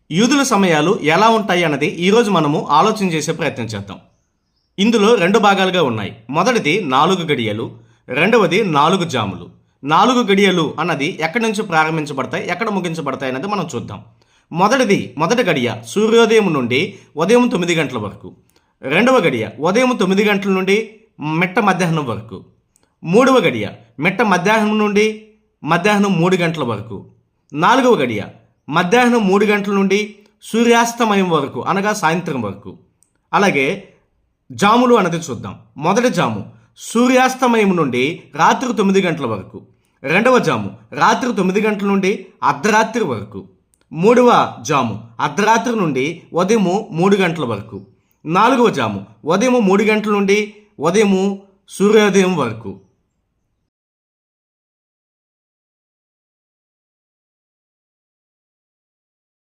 యూదుల సమయాలు ఎలా ఉంటాయి అన్నది ఈరోజు మనము ఆలోచన చేసే ప్రయత్నం చేద్దాం. ఇందులో 2 భాగాలుగా ఉన్నాయి. మొదటిది 4 గడియలు, రెండవది 4 జాములు. 4 గడియలు అన్నది ఎక్కడి నుంచి ప్రారంభించబడతాయి, ఎక్కడ ముగించబడతాయి అన్నది మనం చూద్దాం. మొదటి గడియ సూర్యోదయం నుండి ఉదయం 9 గంటల వరకు. రెండవ గడియ ఉదయం 9 గంటల నుండి మిట్ట మధ్యాహ్నం వరకు. మూడవ గడియ మిట్ట మధ్యాహ్నం నుండి మధ్యాహ్నం 3 గంటల వరకు. నాలుగవ గడియ మధ్యాహ్నం 3 గంటల నుండి సూర్యాస్తమయం వరకు, అనగా సాయంత్రం వరకు. అలాగే జాములు అన్నది చూద్దాం. మొదటి జాము సూర్యాస్తమయం నుండి రాత్రి 9 గంటల వరకు. రెండవ జాము రాత్రి 9 గంటల నుండి అర్ధరాత్రి వరకు. మూడవ జాము అర్ధరాత్రి నుండి ఉదయం 3 గంటల వరకు. నాలుగవ జాము ఉదయం 3 గంటల నుండి ఉదయం సూర్యోదయం వరకు.